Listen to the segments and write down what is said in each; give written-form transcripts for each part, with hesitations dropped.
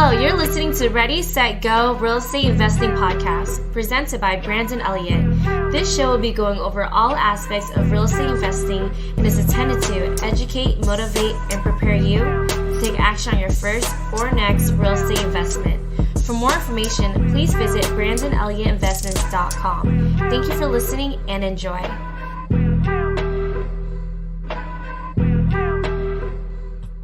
Hello, you're listening to Ready, Set, Go Real Estate Investing Podcast, presented by Brandon Elliott. This show will be going over all aspects of real estate investing and is intended to educate, motivate, and prepare you to take action on your first or next real estate investment. For more information, please visit BrandonElliottInvestments.com. Thank you for listening and enjoy.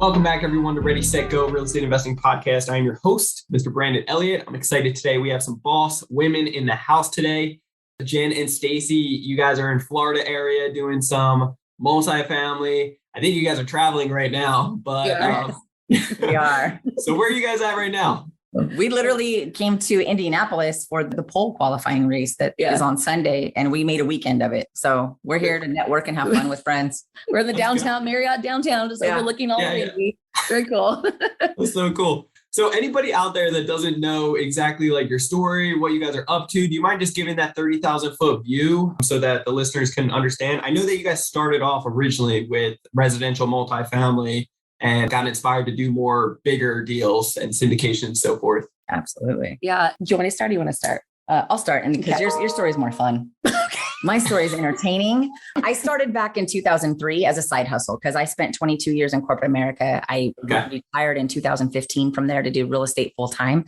Welcome back, everyone, to Ready, Set, Go Real Estate Investing Podcast. I am your host, Mr. Brandon Elliott. I'm excited today. We have some boss women in the house today. Jen and Stacy, you guys are in Florida area doing some multifamily. I think you guys are traveling right now, but we are. So where are you guys at right now? We literally came to Indianapolis for the pole qualifying race that is on Sunday, and we made a weekend of it. So we're here to network and have fun with friends. We're in the downtown, Marriott downtown, just overlooking all the city. Very cool. That's so cool. So anybody out there that doesn't know exactly like your story, what you guys are up to, do you mind just giving that 30,000 foot view so that the listeners can understand? I know that you guys started off originally with residential multifamily and got inspired to do more bigger deals and syndication and so forth. Absolutely. Yeah. Do you want me to start or do you want to start? I'll start, and because your story is more fun. My story is entertaining. I started back in 2003 as a side hustle because I spent 22 years in corporate America. I retired in 2015 from there to do real estate full time.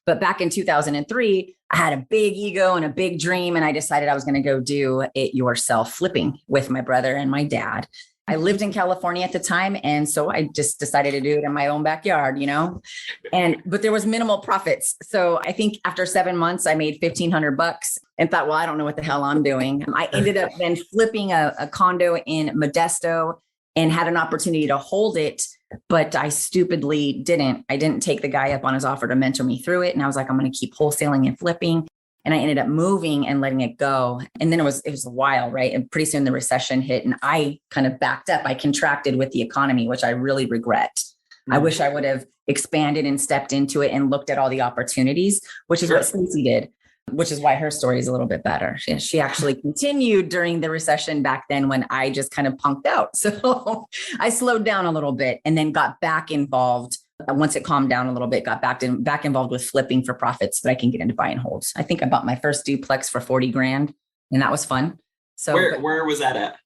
But back in 2003, I had a big ego and a big dream, and I decided I was going to go do it yourself flipping with my brother and my dad. I lived in California at the time. And so I just decided to do it in my own backyard, but there was minimal profits. So I think after 7 months, I made $1,500 and thought, well, I don't know what the hell I'm doing. I ended up then flipping a condo in Modesto and had an opportunity to hold it, but I stupidly didn't. I didn't take the guy up on his offer to mentor me through it. And I was like, I'm going to keep wholesaling and flipping. And I ended up moving and letting it go. And then it was a while, right? And pretty soon the recession hit and I kind of backed up. I contracted with the economy, which I really regret. Mm-hmm. I wish I would have expanded and stepped into it and looked at all the opportunities, which is what Stacey did, which is why her story is a little bit better. She actually continued during the recession back then when I just kind of punked out. So I slowed down a little bit and then got back involved. Once it calmed down a little bit, got back involved with flipping for profits so that I can get into buy and holds. I think I bought my first duplex for $40,000 and that was fun. So where was that at?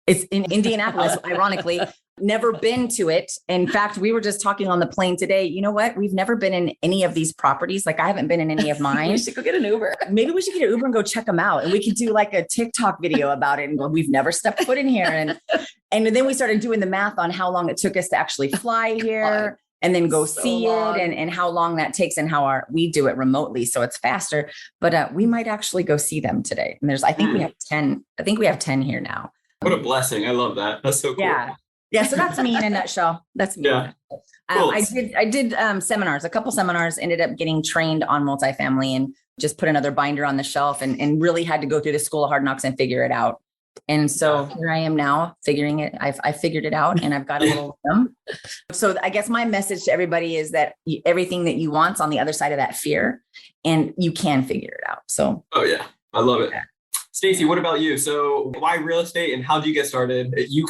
It's in Indianapolis, ironically. Never been to it. In fact, we were just talking on the plane today. You know what? We've never been in any of these properties. Like I haven't been in any of mine. We should go get an Uber. Maybe we should get an Uber and go check them out. And we could do like a TikTok video about it. And go, we've never stepped foot in here. And then we started doing the math on how long it took us to actually fly here. And then go see it and how long that takes and how we do it remotely. So it's faster, but we might actually go see them today. And I think we have 10 here now. What a blessing. I love that. That's so cool. Yeah. So that's me in a nutshell. That's me. Yeah. Cool. I did seminars, a couple seminars, ended up getting trained on multifamily and just put another binder on the shelf and really had to go through the school of hard knocks and figure it out. And so here I am now figuring it. I figured it out and I've got a little rhythm. So I guess my message to everybody is that everything that you want's on the other side of that fear and you can figure it out. So. Oh yeah. I love it. Stacy, what about you? So why real estate and how did you get started? You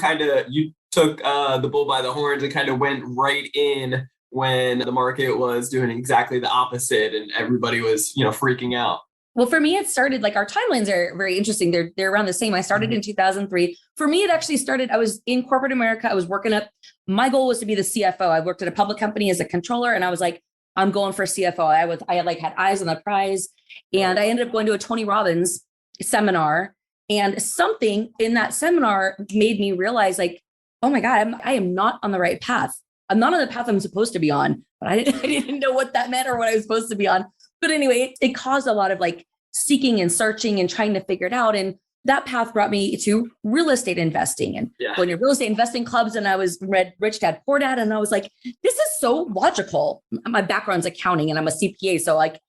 took the bull by the horns and kind of went right in when the market was doing exactly the opposite and everybody was, freaking out. Well, for me, it started like our timelines are very interesting. They're around the same. I started in 2003. For me, it actually started, I was in corporate America. I was working up. My goal was to be the CFO. I worked at a public company as a controller and I was like, I'm going for CFO. I had eyes on the prize and I ended up going to a Tony Robbins seminar and something in that seminar made me realize like, oh my God, I am not on the right path. I'm not on the path I'm supposed to be on, but I didn't know what that meant or what I was supposed to be on. But anyway, it caused a lot of like seeking and searching and trying to figure it out. And that path brought me to real estate investing and going to real estate investing clubs. And I was read Rich Dad, Poor Dad. And I was like, this is so logical. My background's accounting and I'm a CPA. So like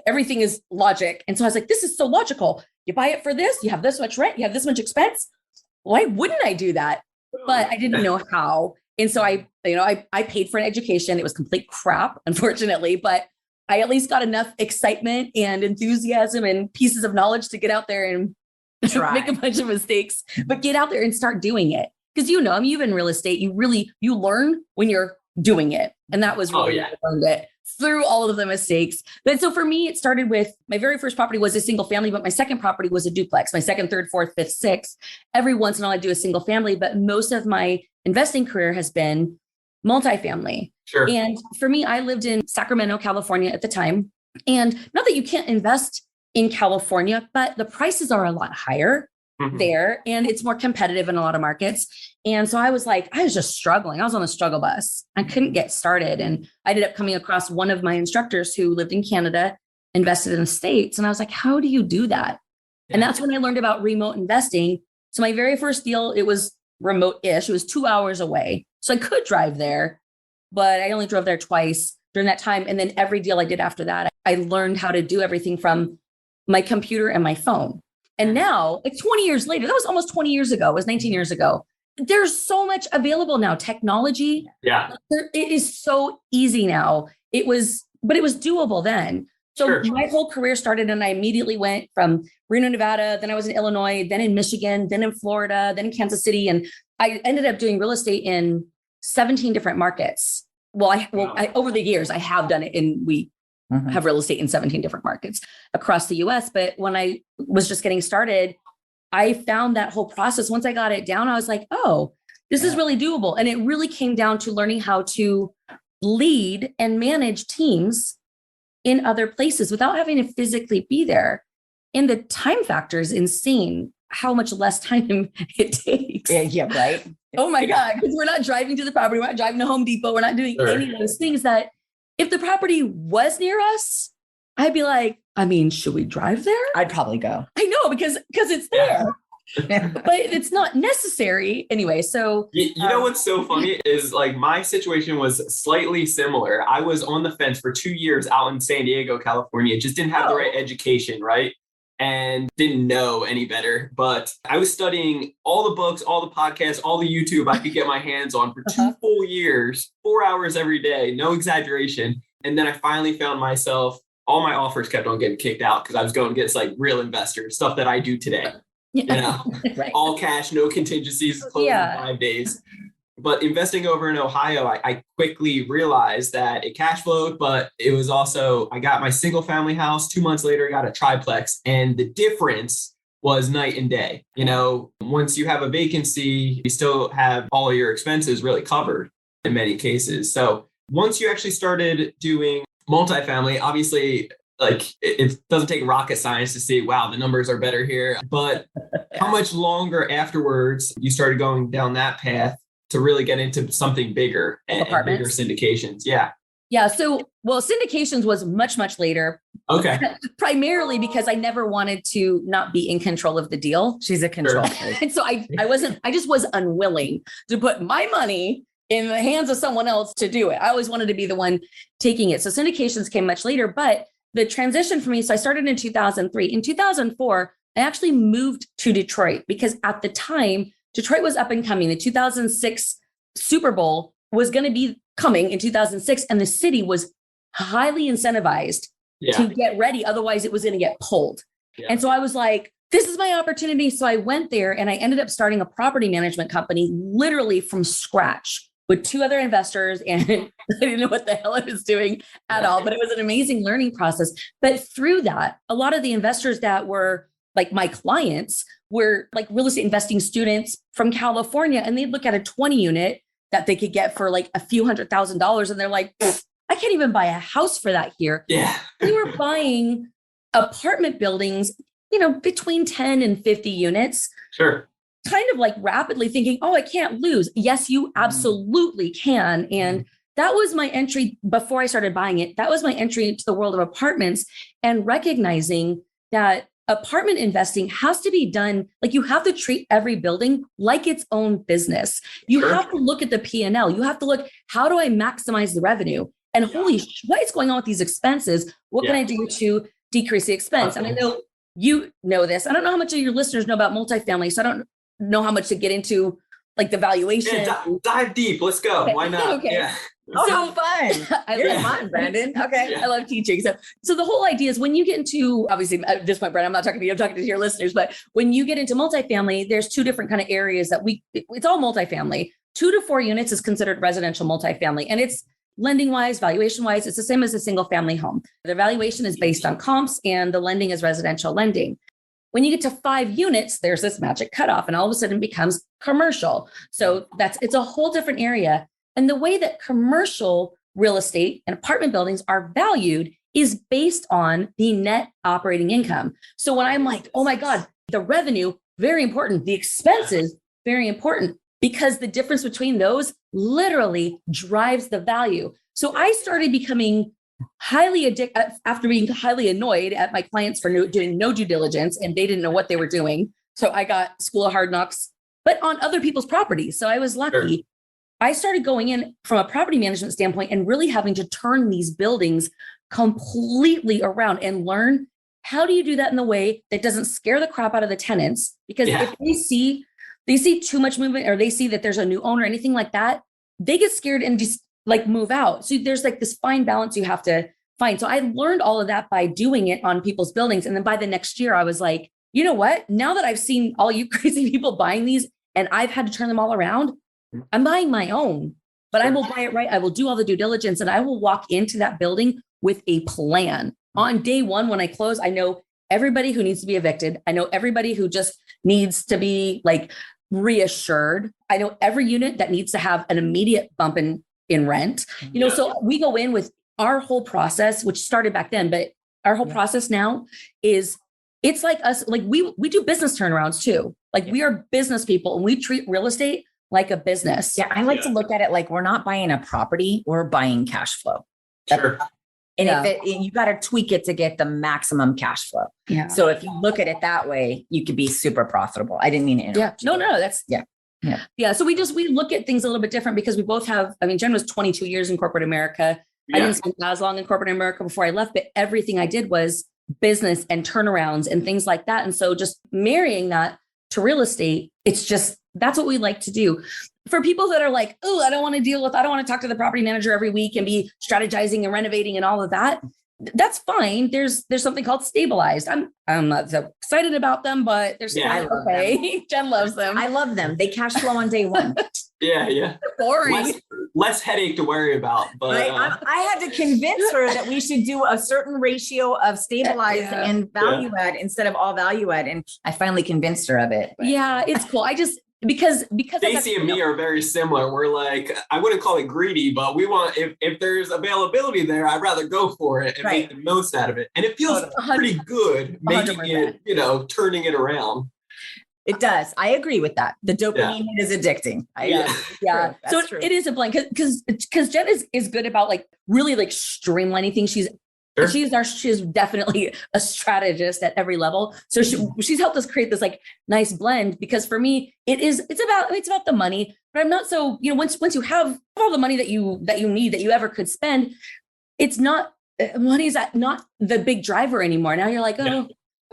everything is logic. And so I was like, this is so logical. You buy it for this, you have this much rent, you have this much expense. Why wouldn't I do that? But I didn't know how. And so I paid for an education. It was complete crap, unfortunately, but I at least got enough excitement and enthusiasm and pieces of knowledge to get out there and make a bunch of mistakes, but get out there and start doing it. Because you've in real estate, you learn when you're doing it. And that was really what I learned it through all of the mistakes. But so for me, it started with my very first property was a single family, but my second property was a duplex. My second, third, fourth, fifth, sixth. Every once in a while I do a single family, but most of my investing career has been multifamily. Sure. And for me, I lived in Sacramento, California at the time. And not that you can't invest in California, but the prices are a lot higher there, and it's more competitive in a lot of markets. And so I was just struggling. I was on a struggle bus. I couldn't get started. And I ended up coming across one of my instructors who lived in Canada, invested in the States. And I was like, how do you do that? Yeah. And that's when I learned about remote investing. So my very first deal, it was remote-ish. It was 2 hours away. So I could drive there, but I only drove there twice during that time. And then every deal I did after that, I learned how to do everything from my computer and my phone. And now, like 20 years later, that was almost 20 years ago, it was 19 years ago. There's so much available now. Technology. Yeah. It is so easy now. But it was doable then. So my whole career started and I immediately went from Reno, Nevada. Then I was in Illinois, then in Michigan, then in Florida, then in Kansas City. And I ended up doing real estate in 17 different markets. Over the years, I have done it we have real estate in 17 different markets across the US. But when I was just getting started, I found that whole process. Once I got it down, I was like, oh, this is really doable. And it really came down to learning how to lead and manage teams in other places without having to physically be there. And the time factor is insane, how much less time it takes. Yeah, right. Oh my God, because we're not driving to the property. We're not driving to Home Depot. We're not doing any of those things that if the property was near us, I'd be like, should we drive there? I'd probably go. I know, because it's there, but it's not necessary anyway. So you know what's so funny is like my situation was slightly similar. I was on the fence for 2 years out in San Diego, California. Just didn't have the right education, right? And didn't know any better. But I was studying all the books, all the podcasts, all the YouTube I could get my hands on for 2 full years, 4 hours every day, no exaggeration. And then I finally found myself, all my offers kept on getting kicked out because I was going against like real investors, stuff that I do today. You know, all cash, no contingencies, closing in 5 days. But investing over in Ohio, I quickly realized that it cash flowed, but it was also, I got my single family house. 2 months later, I got a triplex. And the difference was night and day. You know, once you have a vacancy, you still have all of your expenses really covered in many cases. So once you actually started doing multifamily, obviously, like it doesn't take rocket science to see, wow, the numbers are better here. But how much longer afterwards you started going down that path to really get into something bigger and bigger syndications? Yeah. So, syndications was much, much later. Okay. Primarily because I never wanted to not be in control of the deal. She's a control. And so I just was unwilling to put my money in the hands of someone else to do it. I always wanted to be the one taking it. So syndications came much later, but the transition for me, so I started in 2003. In 2004, I actually moved to Detroit because at the time, Detroit was up and coming. The 2006 Super Bowl was going to be coming in 2006, and the city was highly incentivized to get ready. Otherwise, it was going to get pulled. Yeah. And so I was like, this is my opportunity. So I went there and I ended up starting a property management company literally from scratch with 2 other investors. And I didn't know what the hell I was doing at all, but it was an amazing learning process. But through that, a lot of the investors that were like my clients were like real estate investing students from California, and they'd look at a 20 unit that they could get for like a few $100,000. And they're like, I can't even buy a house for that here. Yeah. We were buying apartment buildings, between 10 and 50 units. Sure. Kind of like rapidly thinking, oh, I can't lose. Yes, you absolutely can. And that was my entry before I started buying it. That was my entry into the world of apartments and recognizing that apartment investing has to be done. Like you have to treat every building like its own business. You have to look at the P&L. You have to look, how do I maximize the revenue? And what is going on with these expenses? What can I do to decrease the expense? And I know you know this. I don't know how much of your listeners know about multifamily. So I don't know how much to get into like the valuation. Yeah, dive deep. Let's go. Okay. Why not? Okay. Yeah. Oh, so fun. I love fun, Brandon. Okay. I love teaching. So the whole idea is when you get into, obviously at this point, Brandon, I'm not talking to you, I'm talking to your listeners, but when you get into multifamily, there's 2 different kind of areas that it's all multifamily, 2 to 4 units is considered residential multifamily. And it's lending wise, valuation wise, it's the same as a single family home. The valuation is based on comps and the lending is residential lending. When you get to 5 units, there's this magic cutoff and all of a sudden it becomes commercial. So it's a whole different area. And the way that commercial real estate and apartment buildings are valued is based on the net operating income. So when I'm like, oh my God, the revenue, very important. The expenses, very important, because the difference between those literally drives the value. So I started becoming highly addicted after being highly annoyed at my clients for doing no due diligence and they didn't know what they were doing. So I got School of Hard Knocks, but on other people's properties. So I was lucky. Sure. I started going in from a property management standpoint and really having to turn these buildings completely around and learn how do you do that in a way that doesn't scare the crap out of the tenants? Because if they see too much movement or they see that there's a new owner, anything like that, they get scared and just like move out. So there's like this fine balance you have to find. So I learned all of that by doing it on people's buildings. And then by the next year, I was like, you know what? Now that I've seen all you crazy people buying these and I've had to turn them all around, I'm buying my own, but I will buy it right. I will do all the due diligence and I will walk into that building with a plan. On day one, when I close, I know everybody who needs to be evicted. I know everybody who just needs to be like reassured. I know every unit that needs to have an immediate bump in rent. So we go in with our whole process, which started back then, but our whole process now is it's like us, like we do business turnarounds too. Like we are business people and we treat real estate like a business. Yeah. I like to look at it like we're not buying a property, we're buying cash flow. Sure. And you got to tweak it to get the maximum cash flow. Yeah. So if you look at it that way, you could be super profitable. I didn't mean to interrupt. Yeah. No, that's Yeah. So we look at things a little bit different because we both have, Jen was 22 years in corporate America. I didn't spend as long in corporate America before I left, but everything I did was business and turnarounds and things like that. And so just marrying that to real estate, that's what we like to do. For people that are like, oh, I don't want to talk to the property manager every week and be strategizing and renovating and all of that. That's fine. There's something called stabilized. I'm not so excited about them, but there's okay. Jen loves them. I love them. They cash flow on day one. Yeah. They're boring. Less headache to worry about. But right? I had to convince her that we should do a certain ratio of stabilized and value add instead of all value add. And I finally convinced her of it. But. Yeah, it's cool. Because Stacey and me are very similar. We're like, I wouldn't call it greedy, but we want, if there's availability there, I'd rather go for it and make the most out of it. And it feels pretty good making 100%. It, turning it around. It does. I agree with that. The dopamine is addicting. Yeah. So true. It is a blend because Jen is good about like really like streamlining things. She's definitely a strategist at every level. So she's helped us create this like nice blend because for me, it's about the money, but I'm not so, once you have all the money that you need, that you ever could spend, it's not, money's not the big driver anymore. Now you're like,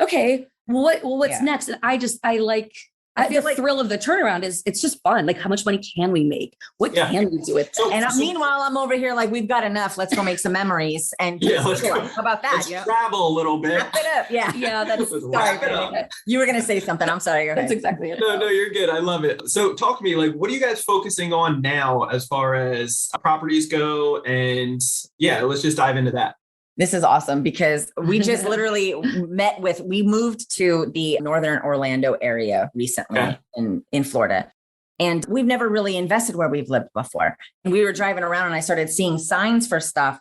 okay, what's next? And the thrill of the turnaround is it's just fun. Like how much money can we make? What can we do with it? Meanwhile, I'm over here like, we've got enough. Let's go make some memories. And how about that? Let's travel a little bit. Wrap it up. Yeah. That's sorry. You were going to say something. I'm sorry. That's exactly it. No, you're good. I love it. So talk to me, like, what are you guys focusing on now as far as properties go? And let's just dive into that. This is awesome because we just literally we moved to the Northern Orlando area recently in Florida. And we've never really invested where we've lived before. And we were driving around and I started seeing signs for stuff,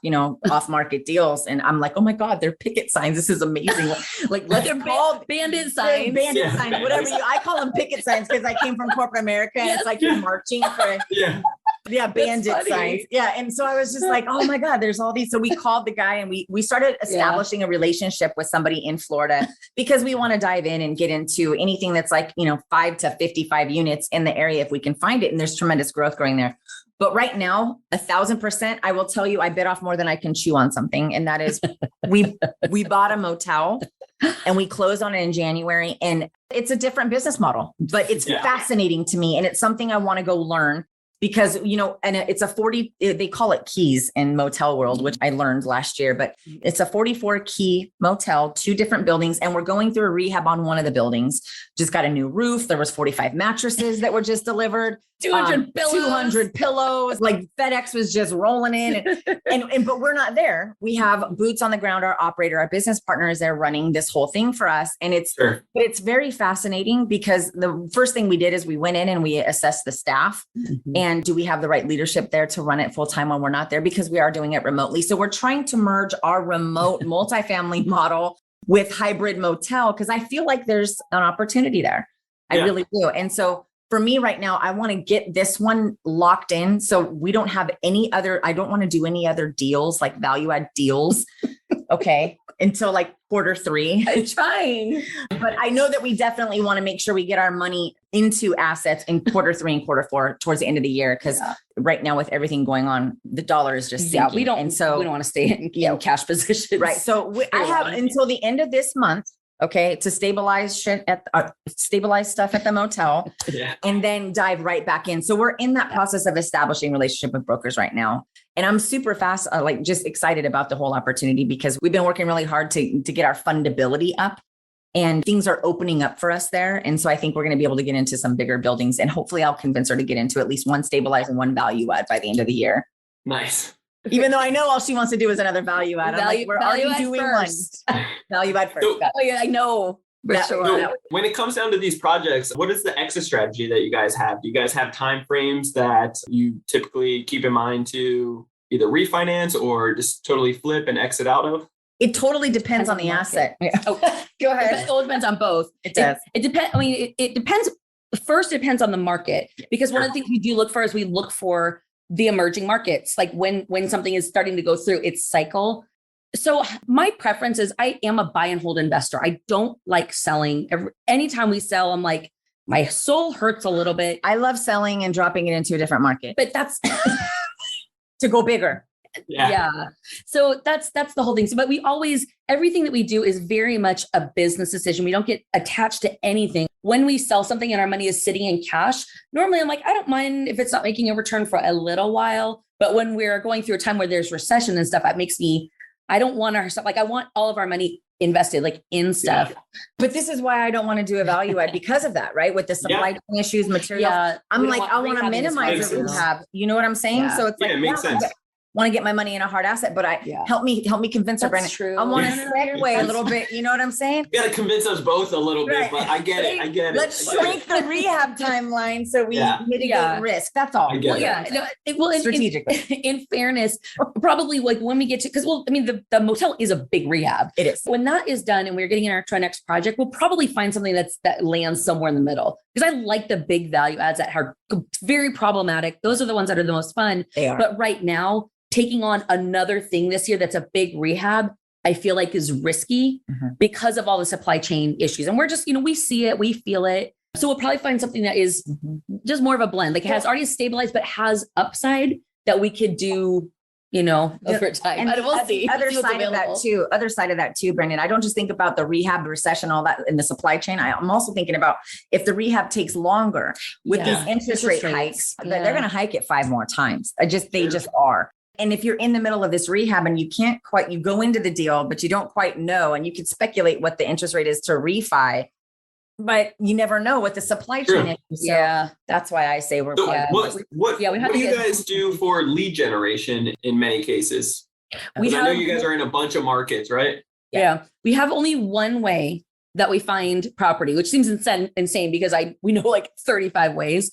off market deals. And I'm like, oh my God, they're picket signs. This is amazing. Like let's call bandit signs. Bandit signs, whatever I call them picket signs because I came from corporate America and it's like you're marching for bandit signs. Yeah. And so I was just like, oh my God, there's all these. So we called the guy and we started establishing a relationship with somebody in Florida because we want to dive in and get into anything that's like, 5 to 55 units in the area if we can find it. And there's tremendous growth growing there. But right now, 1,000%, I will tell you, I bit off more than I can chew on something. And that is we bought a motel and we closed on it in January. And it's a different business model, but it's fascinating to me. And it's something I want to go learn. because, and it's a 40, they call it keys in motel world, which I learned last year, but it's a 44 key motel, 2 different buildings. And we're going through a rehab on one of the buildings. Just got a new roof. There was 45 mattresses that were just delivered. 200 pillows. 200 pillows. Like FedEx was just rolling in but we're not there. We have boots on the ground. Our operator, our business partner is there running this whole thing for us. And but it's very fascinating because the first thing we did is we went in and we assessed the staff and do we have the right leadership there to run it full time when we're not there, because we are doing it remotely. So we're trying to merge our remote multifamily model with hybrid motel, because I feel like there's an opportunity there. I really do. And so for me right now, I want to get this one locked in. So we don't have I don't want to do any other deals, like value add deals. Okay. Until like Q3. I'm trying. But I know that we definitely want to make sure we get our money into assets in Q3 and Q4 towards the end of the year. Cause right now with everything going on, the dollar is just sinking. We don't want to stay in cash positions. Right. So I have until the end of this month, okay, to stabilize stabilize stuff at the motel and then dive right back in. So we're in that process of establishing relationship with brokers right now. And I'm super fast, just excited about the whole opportunity because we've been working really hard to get our fundability up and things are opening up for us there. And so I think we're going to be able to get into some bigger buildings and hopefully I'll convince her to get into at least one stabilize and one value add by the end of the year. Nice. Even though I know all she wants to do is another value add. We're already doing first. One. Value add first. So, I know. So when it comes down to these projects, what is the exit strategy that you guys have? Do you guys have time frames that you typically keep in mind to either refinance or just totally flip and exit out of? It totally depends on the asset. Yeah. Oh, go ahead. It all depends on both. It does. It depends. I mean, it depends. First, it depends on the market, because one of the things we do look for is we look for the emerging markets, like when something is starting to go through its cycle. So my preference is I am a buy and hold investor. I don't like selling. Anytime we sell, I'm like, my soul hurts a little bit. I love selling and dropping it into a different market. But that's to go bigger. Yeah. So that's the whole thing. So, but everything that we do is very much a business decision. We don't get attached to anything. When we sell something and our money is sitting in cash, normally I'm like, I don't mind if it's not making a return for a little while. But when we're going through a time where there's recession and stuff, I don't want our stuff. Like I want all of our money invested like in stuff. But this is why I don't want to do a value add because of that, right? With the supply chain issues, materials. I'm like, I want to minimize the rehab. You know what I'm saying? So it's like, it makes sense. Want to get my money in a hard asset, but help me convince her, Brandon. True. I want to segue a little bit. You know what I'm saying? You got to convince us both a little bit, but I get it. Let's shrink the rehab timeline so we mitigate risk. That's all. Strategically. In fairness, probably like when we get to, because the motel is a big rehab. It is. When that is done and we're getting into our next project, we'll probably find something that lands somewhere in the middle. Because I like the big value adds that are very problematic. Those are the ones that are the most fun. They are. But right now, taking on another thing this year that's a big rehab, I feel like is risky because of all the supply chain issues. And we're just, we see it, we feel it. So we'll probably find something that is just more of a blend. Like it has already stabilized, but has upside that we could do, over time. And we'll see. Other side of that too, Brandon. I don't just think about the rehab, the recession, all that in the supply chain. I'm also thinking about if the rehab takes longer with these interest rate hikes, they're going to hike it 5 more times. They just are. And if you're in the middle of this rehab and you go into the deal, but you don't quite know, and you can speculate what the interest rate is to refi, but you never know with the supply chain. So that's why I say what do you guys do for lead generation in many cases? I know you guys are in a bunch of markets, right? Yeah. We have only one way that we find property, which seems insane because we know like 35 ways,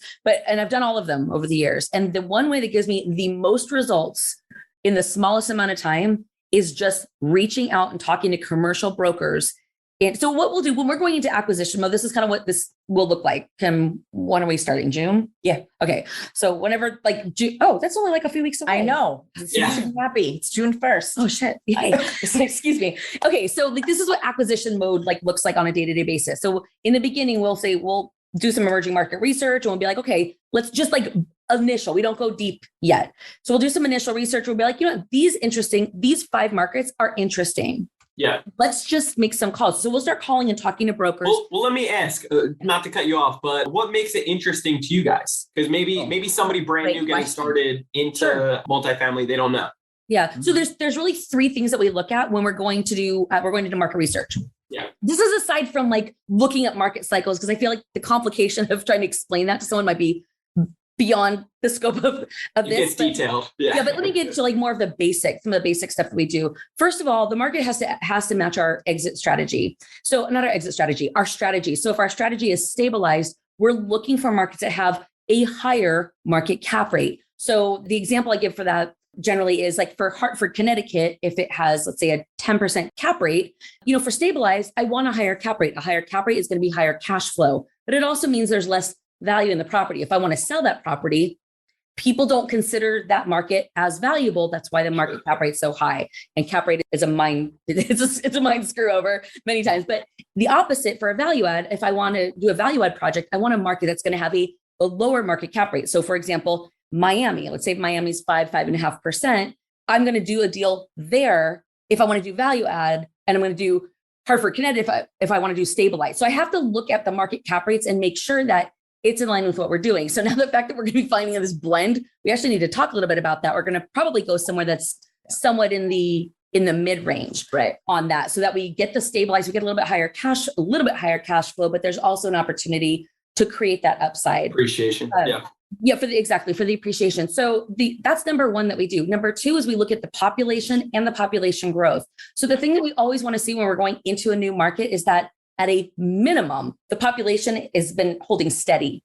and I've done all of them over the years. And the one way that gives me the most results in the smallest amount of time is just reaching out and talking to commercial brokers. And so what we'll do when we're going into acquisition mode, this is kind of what this will look like. When are we starting? June? Yeah. Okay. So whenever June, that's only like a few weeks away. I know. You should be happy. It's June 1st. Oh shit. Yay. Excuse me. Okay. So this is what acquisition mode looks like on a day-to-day basis. So in the beginning, we'll say, we'll do some emerging market research and we'll be like, okay, let's just initial. We don't go deep yet. So we'll do some initial research. We'll be like, these 5 markets are interesting. Yeah. Let's just make some calls. So we'll start calling and talking to brokers. Well, let me ask, not to cut you off, but what makes it interesting to you guys? Because maybe somebody brand new getting started into multifamily, they don't know. Yeah. So there's really three things that we look at when we're going to do market research. Yeah. This is aside from like looking at market cycles, because I feel like the complication of trying to explain that to someone might be beyond the scope of this. It's detailed. Yeah. But let me get to like more of the basics, some of the basic stuff that we do. First of all, the market has to match our exit strategy. So not our exit strategy, our strategy. So if our strategy is stabilized, we're looking for markets that have a higher market cap rate. So the example I give for that generally is like for Hartford, Connecticut, if it has, let's say, a 10% cap rate, for stabilized, I want a higher cap rate. A higher cap rate is going to be higher cash flow, but it also means there's less value in the property. If I want to sell that property, people don't consider that market as valuable. That's why the market cap rate is so high. And cap rate is a mind, it's a mind screw over many times. But the opposite for a value add, if I want to do a value add project, I want a market that's going to have a lower market cap rate. So for example, Miami, let's say Miami's 5.5%. I'm going to do a deal there if I want to do value add, and I'm going to do Hartford, Connecticut if I want to do stabilize. So I have to look at the market cap rates and make sure that it's in line with what we're doing. So now the fact that we're going to be finding this blend, we actually need to talk a little bit about that. We're going to probably go somewhere that's somewhat in the mid range, right, on that, so that we get the stabilized, we get a little bit higher cash flow, but there's also an opportunity to create that upside Appreciation. for the appreciation. So that's number one that we do. Number two is we look at the population and the population growth. So the thing that we always want to see when we're going into a new market is that at a minimum, the population has been holding steady,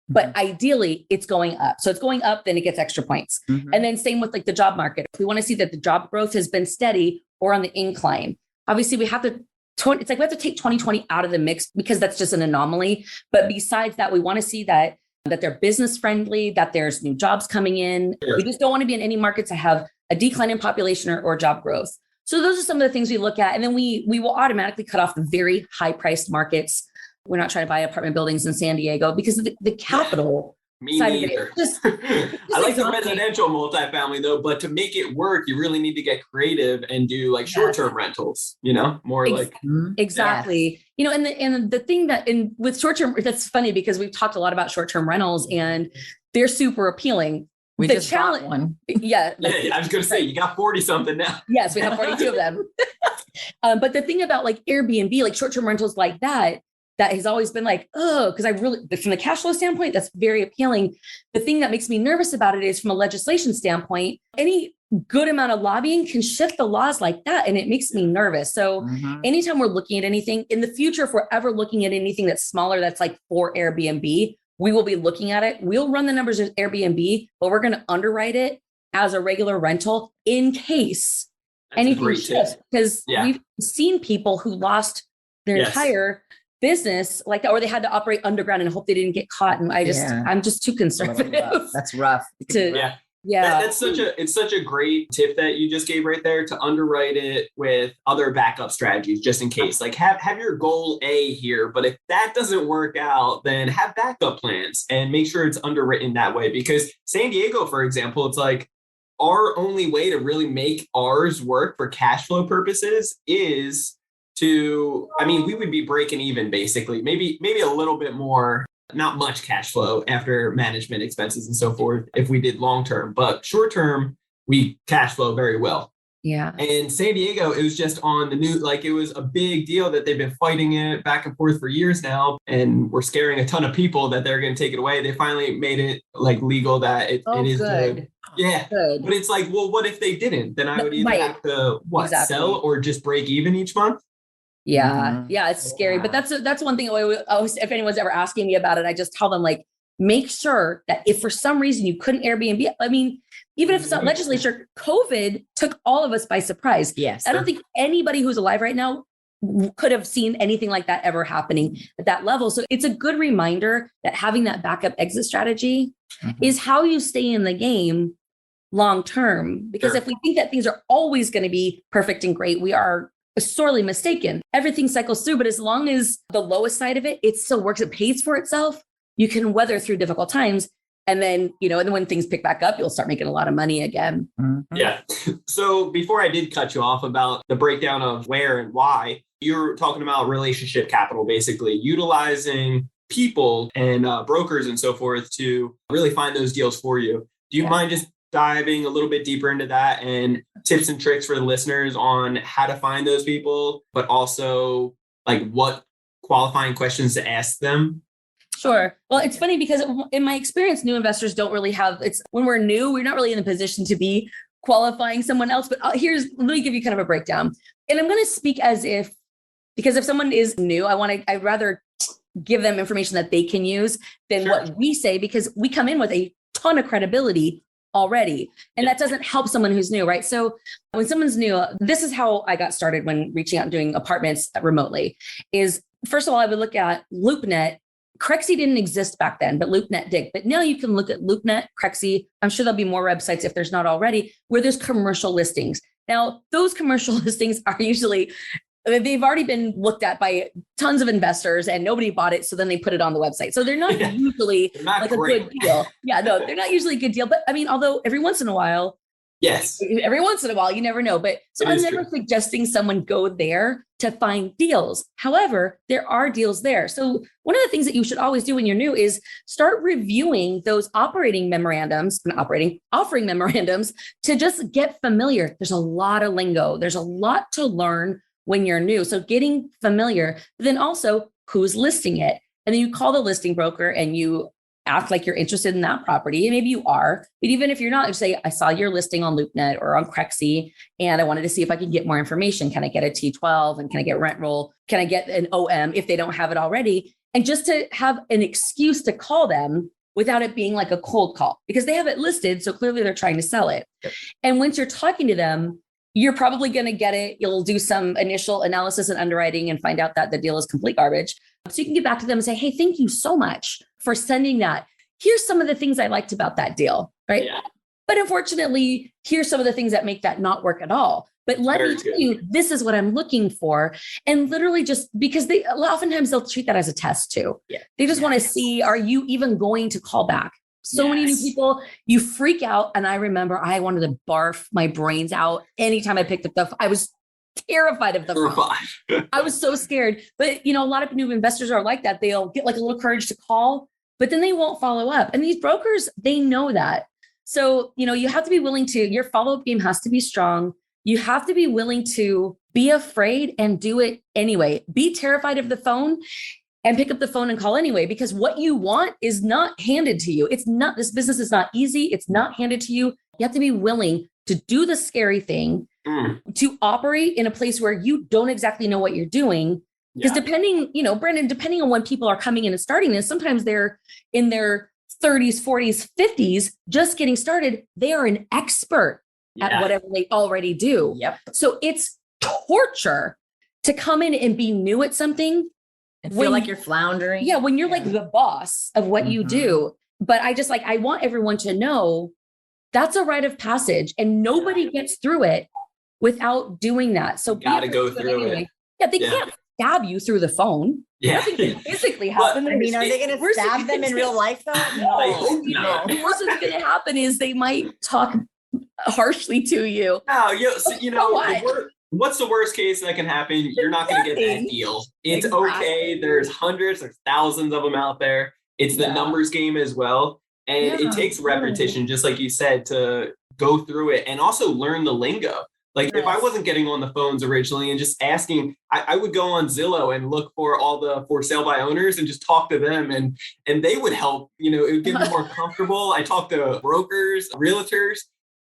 but ideally it's going up. So it's going up, then it gets extra points. And then same with like the job market. If we want to see that the job growth has been steady or on the incline, obviously we have to take 2020 out of the mix because that's just an anomaly. But besides that, we want to see that they're business friendly, that there's new jobs coming in. We just don't want to be in any markets that have a decline in population or job growth. So those are some of the things we look at. And then we will automatically cut off the very high priced markets. We're not trying to buy apartment buildings in San Diego because the capital side of it. I like the residential multifamily though, but to make it work, you really need to get creative and do like short-term rentals, more like. Exactly. And the thing that with short-term, that's funny because we've talked a lot about short-term rentals and they're super appealing. We just got one. Yeah. I was going to say, you got 40 something now. Yes, we have 42 of them. But the thing about like Airbnb, like short-term rentals like that has always been like, because from the cash flow standpoint, that's very appealing. The thing that makes me nervous about it is from a legislation standpoint, any good amount of lobbying can shift the laws like that. And it makes me nervous. So anytime we're looking at anything in the future, if we're ever looking at anything that's smaller, that's like for Airbnb, we will be looking at it. We'll run the numbers as Airbnb, but we're going to underwrite it as a regular rental in case anything shifts. Because we've seen people who lost their entire business like that, or they had to operate underground and hope they didn't get caught. And I'm just too conservative. That's rough. It's such a great tip that you just gave right there, to underwrite it with other backup strategies just in case. Like have your goal A here, but if that doesn't work out, then have backup plans and make sure it's underwritten that way. Because San Diego, for example, it's like our only way to really make ours work for cash flow purposes is we would be breaking even basically, maybe a little bit more. Not much cash flow after management expenses and so forth if we did long term, but short term, we cash flow very well. Yeah. And San Diego, it was just on the news, like it was a big deal that they've been fighting it back and forth for years now. And we're scaring a ton of people that they're going to take it away. They finally made it like legal that it is good. Yeah. Good. But it's like, well, what if they didn't? Then I would either have to sell or just break even each month. Yeah. Yeah. It's scary. But that's one thing if anyone's ever asking me about it, I just tell them like, make sure that if for some reason you couldn't Airbnb, even if it's not legislature, COVID took all of us by surprise. Yes. I don't think anybody who's alive right now could have seen anything like that ever happening at that level. So it's a good reminder that having that backup exit strategy is how you stay in the game long term. Because if we think that things are always going to be perfect and great, we are sorely mistaken. Everything cycles through, but as long as the lowest side of it still works, it pays for itself, you can weather through difficult times. And then, and then when things pick back up, you'll start making a lot of money again. Mhm. Yeah. So before I did cut you off about the breakdown of where and why, you're talking about relationship capital, basically utilizing people and brokers and so forth to really find those deals for you. Do you mind just diving a little bit deeper into that and tips and tricks for the listeners on how to find those people, but also like what qualifying questions to ask them? Sure. Well, it's funny because in my experience, new investors don't really have, it's when we're new, we're not really in the position to be qualifying someone else. But let me give you kind of a breakdown. And I'm going to speak because if someone is new, I'd rather give them information that they can use than what we say, because we come in with a ton of credibility already. And that doesn't help someone who's new, right? So when someone's new, this is how I got started when reaching out and doing apartments remotely is, first of all, I would look at LoopNet. Crexy didn't exist back then, but LoopNet did. But now you can look at LoopNet, Crexy. I'm sure there'll be more websites if there's not already, where there's commercial listings. Now, those commercial listings are usually, they've already been looked at by tons of investors and nobody bought it. So then they put it on the website. So they're not usually like a good deal. Yeah, no, they're not usually a good deal. But I mean, although every once in a while, you never know. But so I'm never suggesting someone go there to find deals. However, there are deals there. So one of the things that you should always do when you're new is start reviewing those offering memorandums to just get familiar. There's a lot of lingo. There's a lot to learn when you're new. So getting familiar, but then also who's listing it. And then you call the listing broker and you act like you're interested in that property. And maybe you are, but even if you're not, just say, I saw your listing on LoopNet or on Crexy, and I wanted to see if I could get more information. Can I get a T12 and can I get rent roll? Can I get an OM if they don't have it already? And just to have an excuse to call them without it being like a cold call, because they have it listed. So clearly they're trying to sell it. Yep. And once you're talking to them, you're probably going to get it. You'll do some initial analysis and underwriting and find out that the deal is complete garbage. So you can get back to them and say, hey, thank you so much for sending that. Here's some of the things I liked about that deal, right? Yeah. But unfortunately, here's some of the things that make that not work at all. But let me tell you, this is what I'm looking for. And literally just because oftentimes they'll treat that as a test too. Yeah. They just want to see, are you even going to call back? So many new people, you freak out. And I remember I wanted to barf my brains out anytime I picked up the phone. I was terrified of the phone. I was so scared. But, a lot of new investors are like that. They'll get like a little courage to call, but then they won't follow up. And these brokers, they know that. So, you have to be willing to, your follow-up game has to be strong. You have to be willing to be afraid and do it anyway. Be terrified of the phone and pick up the phone and call anyway, because what you want is not handed to you. This business is not easy. It's not handed to you. You have to be willing to do the scary thing, to operate in a place where you don't exactly know what you're doing. Because depending, Brandon, depending on when people are coming in and starting this, sometimes they're in their 30s, 40s, 50s, just getting started. They are an expert at whatever they already do. Yep. So it's torture to come in and be new at something. And feel like you're floundering. Yeah, when you're like the boss of what you do. But I want everyone to know that's a rite of passage and nobody gets through it without doing that. So got to go through it. Yeah, they can't stab you through the phone. Yeah. Nothing can physically happen. Are they going to stab them in real life though? No. I hope not. The worst that's going to happen is they might talk harshly to you. No, what's the worst case that can happen? You're not going to get that deal. It's okay. There's hundreds or thousands of them out there. It's the numbers game as well. And it takes repetition, just like you said, to go through it and also learn the lingo. Like if I wasn't getting on the phones originally and just asking, I would go on Zillow and look for all the for sale by owners and just talk to them and they would help, it would get me more comfortable. I talked to brokers, realtors,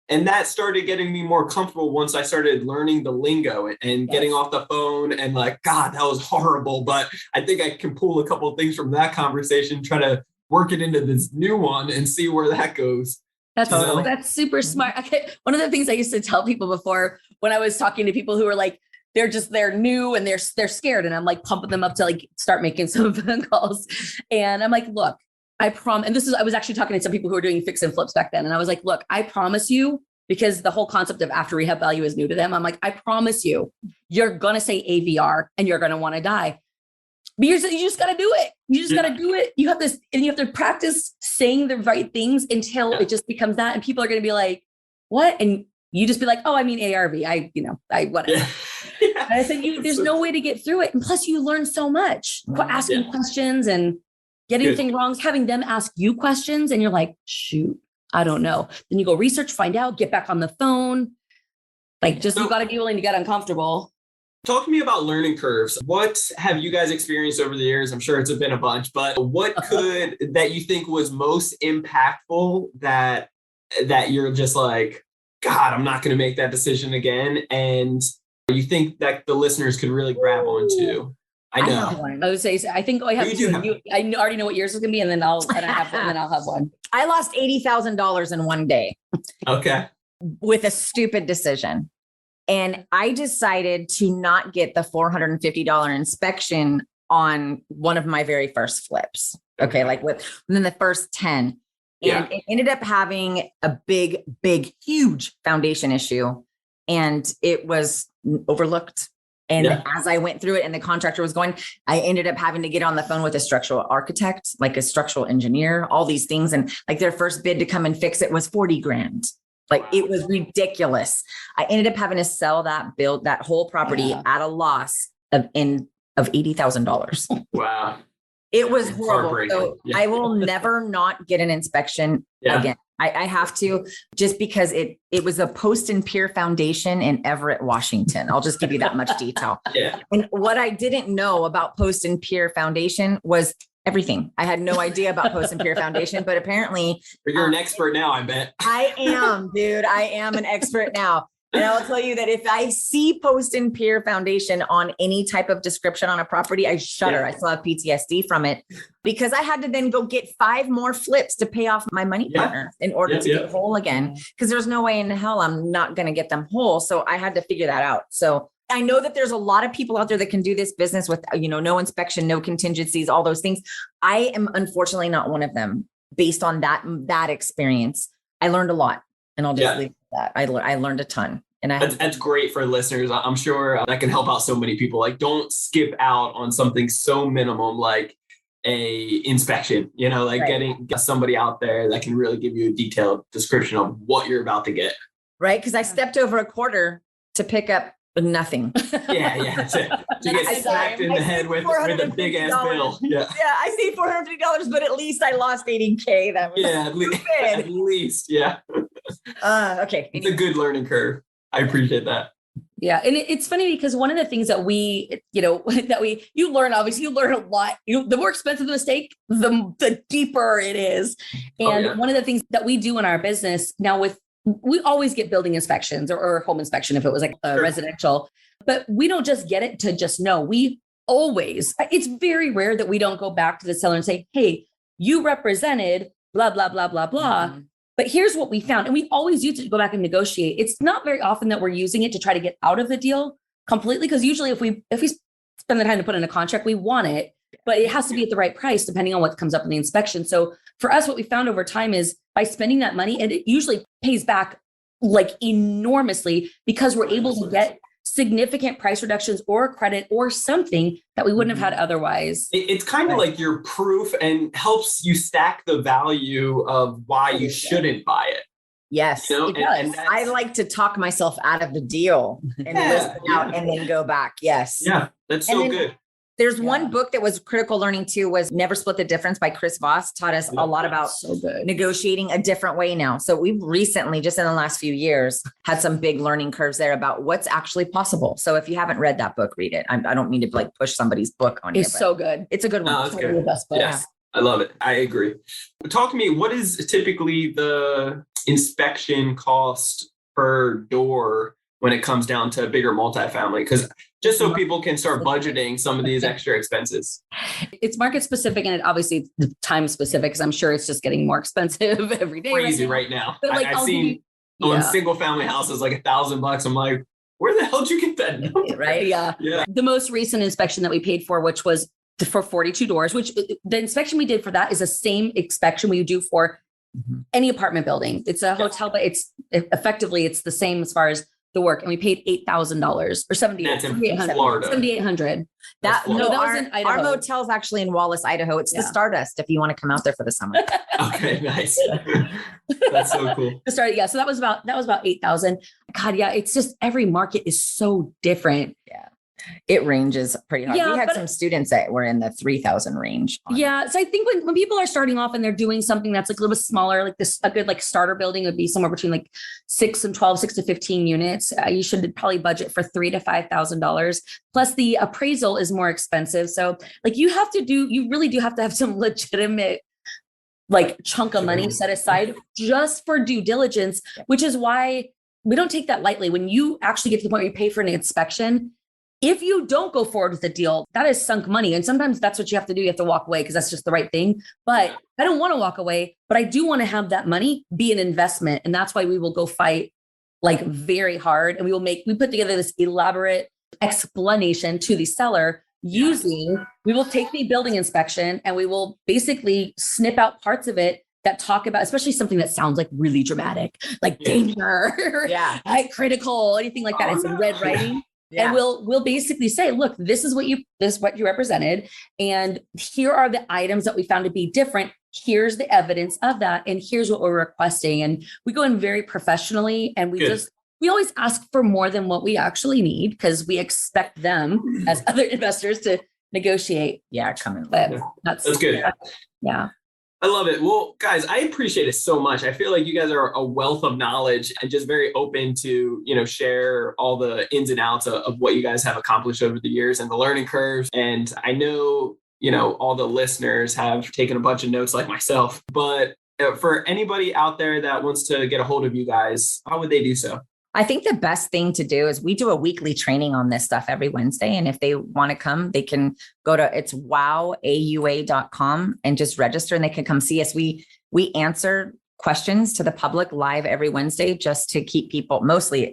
and that started getting me more comfortable once I started learning the lingo and getting off the phone and like, God, that was horrible. But I think I can pull a couple of things from that conversation, try to work it into this new one and see where that goes. That's super smart. Okay. One of the things I used to tell people before when I was talking to people who were like, they're new and they're scared. And I'm like pumping them up to like start making some phone calls. And I'm like, look, I promise. And I was actually talking to some people who were doing fix and flips back then. And I was like, look, I promise you, because the whole concept of after rehab value is new to them. I'm like, I promise you, you're going to say AVR and you're going to want to die. But you just got to do it. You just got to do it. You have this, and you have to practice saying the right things until it just becomes that. And people are going to be like, what? And you just be like, oh, I mean, ARV. Whatever. Yeah. And I said, there's no way to get through it. And plus you learn so much asking questions and getting things wrong, having them ask you questions. And you're like, shoot, I don't know. Then you go research, find out, get back on the phone. Like you got to be willing to get uncomfortable. Talk to me about learning curves. What have you guys experienced over the years? I'm sure it's been a bunch, but what that you think was most impactful that you're just like, God, I'm not going to make that decision again. And you think that the listeners could really grab onto? I know. I would say, I think I have two. I already know what yours is going to be, and then I'll have one. I lost $80,000 in one day. Okay. With a stupid decision. And I decided to not get the $450 inspection on one of my very first flips. Okay. Like within the first 10. And it ended up having a big, huge foundation issue. And it was overlooked. And as I went through it and the contractor was going, I ended up having to get on the phone with a structural architect, like a structural engineer, all these things. And like their first bid to come and fix it was $40,000. Like it was ridiculous. I ended up having to sell that whole property at a loss of $80,000. Wow. It was horrible. So I will never not get an inspection again. I have to, just because it was a post and pier foundation in Everett, Washington. I'll just give you that much detail. And what I didn't know about post and pier foundation was everything. I had no idea about post and pier foundation, but apparently you're an expert now, I bet. I am, dude. I am an expert now. And I'll tell you that if I see post and pier foundation on any type of description on a property, I shudder. I still have PTSD from it because I had to then go get 5 more flips to pay off my money partner in order to get whole again. Because there's no way in hell I'm not going to get them whole. So I had to figure that out. So I know that there's a lot of people out there that can do this business with, no inspection, no contingencies, all those things. I am unfortunately not one of them. Based on that experience, I learned a lot, and I'll just leave it at that. I learned a ton. And that's great for listeners. I'm sure that can help out so many people. Like, don't skip out on something so minimum like a inspection, getting somebody out there that can really give you a detailed description of what you're about to get. Right. Because I stepped over a quarter to pick up nothing. To get smacked in the head with a big ass bill. I say $450, but at least I lost $80K. That was at least. Okay. It's a good learning curve. I appreciate that. Yeah. And it's funny because one of the things that you learn a lot. The more expensive the mistake, the deeper it is. And one of the things that we do in our business now we always get building inspections or home inspection if it was like residential, but we don't just get it to just know. It's very rare that we don't go back to the seller and say, hey, you represented blah, blah, blah, blah, blah. Mm-hmm. But here's what we found. And we always use it to go back and negotiate. It's not very often that we're using it to try to get out of the deal completely. Because usually if we spend the time to put in a contract, we want it, but it has to be at the right price depending on what comes up in the inspection. So for us, what we found over time is by spending that money, and it usually pays back like enormously because we're able to get significant price reductions or credit or something that we wouldn't have had otherwise. It's kind of like your proof and helps you stack the value of why you shouldn't buy it. Yes, it does. I like to talk myself out of the deal and listen out and then go back. Yes. Yeah, that's so good. There's one book that was critical learning too, was Never Split the Difference by Chris Voss. Taught us a lot about negotiating a different way now. So we've recently, just in the last few years, had some big learning curves there about what's actually possible. So if you haven't read that book, read it. I don't mean to like push somebody's book on you. It's so good. It's a good one. No, it's good. Yes, I love it. I agree. Talk to me. What is typically the inspection cost per door when it comes down to bigger multifamily? Because just so people can start budgeting some of these extra expenses. It's market specific and it obviously time specific because I'm sure it's just getting more expensive every day. Crazy right now. But like, I've seen on single family houses like $1,000. I'm like, where the hell did you get that number? Right? Yeah. The most recent inspection that we paid for, which was for 42 doors, which the inspection we did for that is the same inspection we do for any apartment building. It's a hotel, but it's effectively the same as far as the work, and we paid $8,000 or $7,800. That was in Idaho. Our motel's actually in Wallace, Idaho. It's the Stardust if you want to come out there for the summer. Okay, nice. That's so cool. So that was about 8,000. God, yeah, it's just every market is so different. Yeah. It ranges pretty hard. We had some students that were in the 3,000 range. Yeah. So I think when people are starting off and they're doing something that's like a little bit smaller, like this, a good like starter building would be somewhere between like 6 to 15 units. You should probably budget for $3,000 to $5,000. Plus the appraisal is more expensive. So like you really do have to have some legitimate like chunk of money set aside just for due diligence, which is why we don't take that lightly. When you actually get to the point where you pay for an inspection, if you don't go forward with the deal, that is sunk money. And sometimes that's what you have to do. You have to walk away because that's just the right thing. But I don't want to walk away, but I do want to have that money be an investment. And that's why we will go fight like very hard. And we put together this elaborate explanation to the seller we will take the building inspection and we will basically snip out parts of it that talk about, especially something that sounds like really dramatic, like danger, critical, anything like that. It's in red writing. Yeah. And we'll basically say, look, this is what you represented. And here are the items that we found to be different. Here's the evidence of that. And here's what we're requesting. And we go in very professionally and we always ask for more than what we actually need because we expect them as other investors to negotiate. Yeah, come in. That's good. Yeah. I love it. Well, guys, I appreciate it so much. I feel like you guys are a wealth of knowledge and just very open to, share all the ins and outs of what you guys have accomplished over the years and the learning curves. And I know, all the listeners have taken a bunch of notes like myself, but for anybody out there that wants to get a hold of you guys, how would they do so? I think the best thing to do is we do a weekly training on this stuff every Wednesday. And if they want to come, they can go to wowaua.com and just register and they can come see us. We answer questions to the public live every Wednesday just to keep people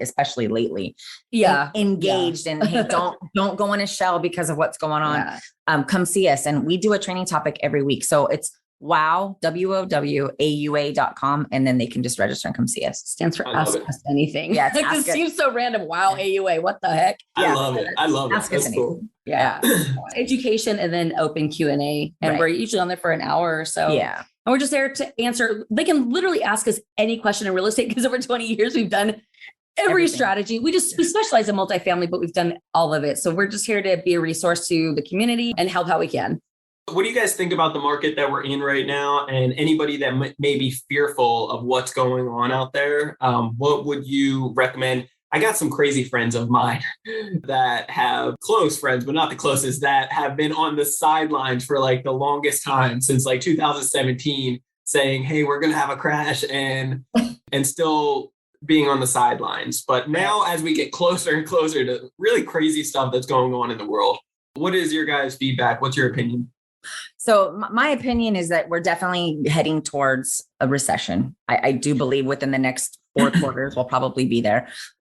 especially lately, engaged and hey, don't go in a shell because of what's going on. Come see us. And we do a training topic every week. So it's wowaua.com, and then they can just register and come see us. Stands for Ask Us Anything. Yeah, it seems so random. Wow, AUA, what the heck? I love it. That's cool. Yeah. Education and then open Q&A. And we're usually on there for an hour or so. Yeah. And we're just there to answer. They can literally ask us any question in real estate because over 20 years, we've done every strategy. We specialize in multifamily, but we've done all of it. So we're just here to be a resource to the community and help how we can. What do you guys think about the market that we're in right now? And anybody that may be fearful of what's going on out there, what would you recommend? I got some crazy friends of mine that have close friends, but not the closest, that have been on the sidelines for like the longest time since like 2017, saying, hey, we're going to have a crash and still being on the sidelines. But now as we get closer and closer to really crazy stuff that's going on in the world, what is your guys' feedback? What's your opinion? So my opinion is that we're definitely heading towards a recession. I do believe within the next 4 quarters, we'll probably be there.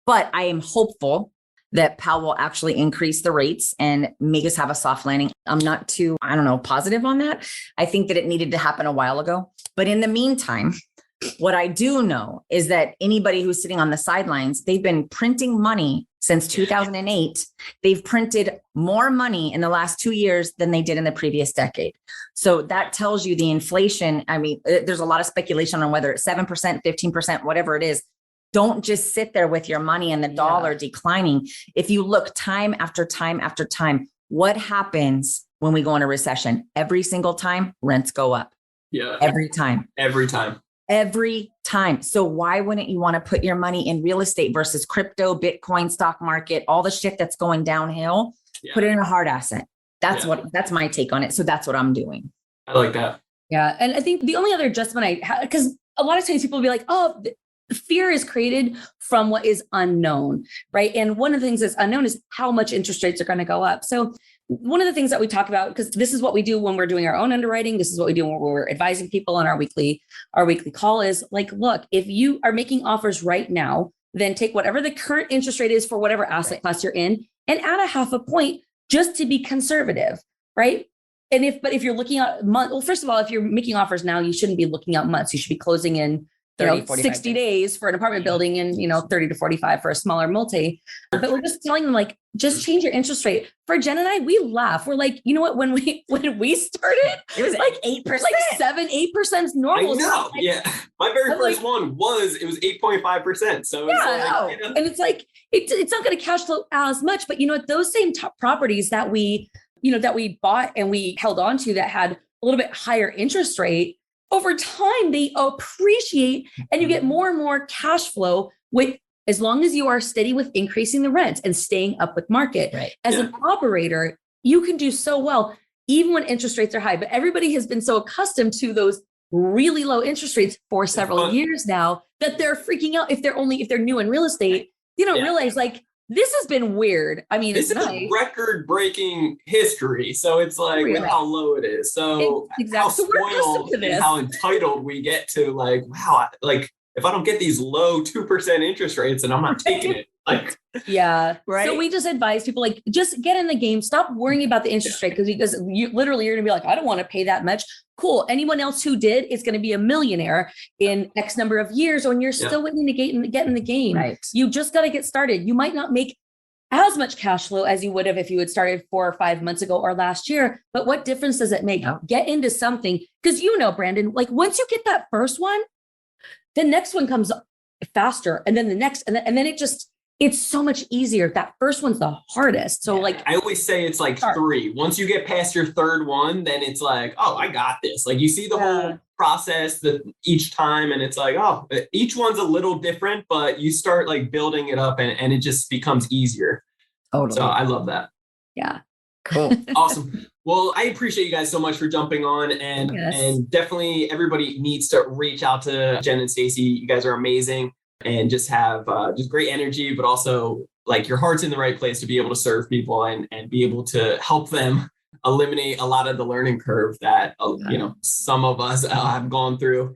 But I am hopeful that Powell will actually increase the rates and make us have a soft landing. I'm not too, positive on that. I think that it needed to happen a while ago. But in the meantime, what I do know is that anybody who's sitting on the sidelines, they've been printing money since 2008. They've printed more money in the last 2 years than they did in the previous decade. So that tells you the inflation. I mean, there's a lot of speculation on whether it's 7%, 15%, whatever it is. Don't just sit there with your money and the dollar declining. If you look time after time after time, what happens when we go in a recession? Every single time, rents go up. Yeah. Every time. Every time. So why wouldn't you want to put your money in real estate versus crypto, Bitcoin, stock market, all the shit that's going downhill? Put it in a hard asset. That's my take on it. So that's what I'm doing. I like that. Yeah. And I think the only other adjustment I have, because a lot of times people will be like, oh, fear is created from what is unknown, right? And one of the things that's unknown is how much interest rates are going to go up. So one of the things that we talk about, because this is what we do when we're doing our own underwriting, this is what we do when we're advising people on our weekly call is like, look, if you are making offers right now, then take whatever the current interest rate is for whatever asset class you're in and add a 0.5 point just to be conservative, right? And if you're looking at months, well, first of all, if you're making offers now, you shouldn't be looking at months. You should be closing in 30, 45 60 days for an apartment building and, 30 to 45 for a smaller multi. But we're just telling them like, just change your interest rate. For Jen and I, we laugh. We're like, you know what? When we started, it was like 8%, like 7-8% is normal. I know. Like, yeah. My very first one was 8.5%. So it's and it's like, it's not going to cash flow as much, but those same top properties that we bought and we held on to that had a little bit higher interest rate, over time, they appreciate and you get more and more cash flow with, as long as you are steady with increasing the rents and staying up with market. Right. As an operator, you can do so well, even when interest rates are high, but everybody has been so accustomed to those really low interest rates for several years now that they're freaking out if they're new in real estate. They don't realize like, this has been weird. I mean, this it's is nice. Record-breaking history. So it's like how low it is. So how spoiled and how entitled we get to like, wow, like if I don't get these low 2% interest rates, and I'm not taking it. Like, yeah. Right. So we just advise people like, just get in the game. Stop worrying about the interest rate because you're going to be like, I don't want to pay that much. Cool. Anyone else who did is going to be a millionaire in X number of years when you're still waiting to get in the game. Right. You just got to get started. You might not make as much cash flow as you would have if you had started 4 or 5 months ago or last year. But what difference does it make? Get into something. Because Brandon, like once you get that first one, the next one comes faster. And then the next, and then it's so much easier. That first one's the hardest. So like I always say it's like 3. Once you get past your third one, then it's like, oh, I got this. Like you see the whole process each time and it's like, oh, each one's a little different, but you start like building it up and it just becomes easier. Totally. So I love that. Yeah. Cool. Awesome. Well, I appreciate you guys so much for jumping on and definitely everybody needs to reach out to Jen and Stacy. You guys are amazing. And just have just great energy, but also like your heart's in the right place to be able to serve people and be able to help them eliminate a lot of the learning curve that, some of us have gone through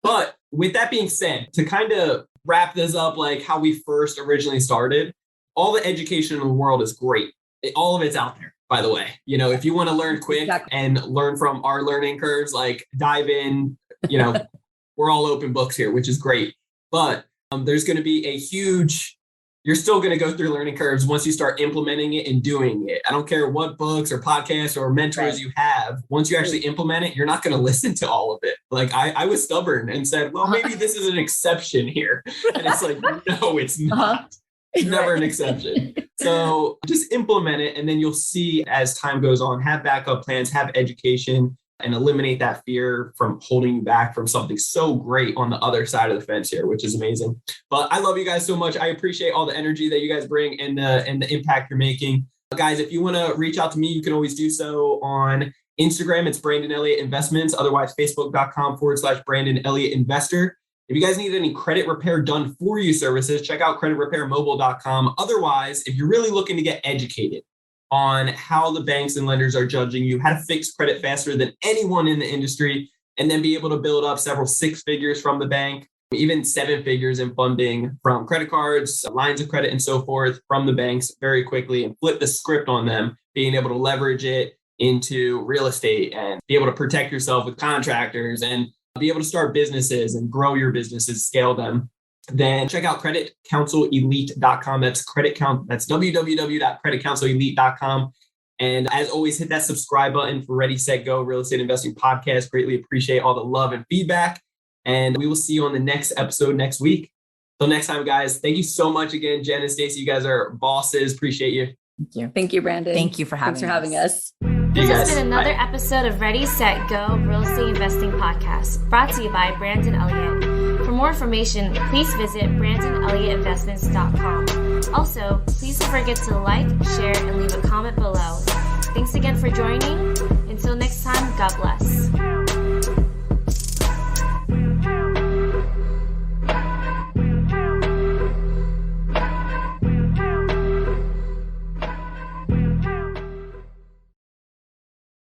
but with that being said, to kind of wrap this up, like how we first originally started, all the education in the world is great. All of it's out there, by the way. If you want to learn quick and learn from our learning curves, like dive in, we're all open books here, which is great. But there's going to be you're still going to go through learning curves once you start implementing it and doing it. I don't care what books or podcasts or mentors you have. Once you actually implement it, you're not going to listen to all of it. Like I was stubborn and said, well, maybe this is an exception here. And it's like, no, it's not. It's never an exception. So just implement it. And then you'll see as time goes on, have backup plans, have education, and eliminate that fear from holding you back from something so great on the other side of the fence here, which is amazing. But I love you guys so much. I appreciate all the energy that you guys bring and the impact you're making. Guys, if you want to reach out to me, you can always do so on Instagram. It's Brandon Elliott Investments. Otherwise, Facebook.com/Brandon Elliott Investor. If you guys need any credit repair done for you services, check out creditrepairmobile.com. Otherwise, if you're really looking to get educated on how the banks and lenders are judging you, how to fix credit faster than anyone in the industry, and then be able to build up several 6 figures from the bank, even 7 figures in funding from credit cards, lines of credit, and so forth from the banks very quickly, and flip the script on them, being able to leverage it into real estate and be able to protect yourself with contractors and be able to start businesses and grow your businesses, scale them, then check out creditcounselelite.com. That's www.creditcounselelite.com. And as always, hit that subscribe button for Ready, Set, Go Real Estate Investing Podcast. Greatly appreciate all the love and feedback. And we will see you on the next episode next week. Till next time, guys, thank you so much again, Jen and Stacy. You guys are bosses. Appreciate you. Thank you. Thank you, Brandon. Thank you for having us. This has been another episode of Ready, Set, Go Real Estate Investing Podcast, brought to you by Brandon Elliott. For more information, please visit BrandonElliottInvestments.com. Also, please don't forget to like, share, and leave a comment below. Thanks again for joining. Until next time, God bless.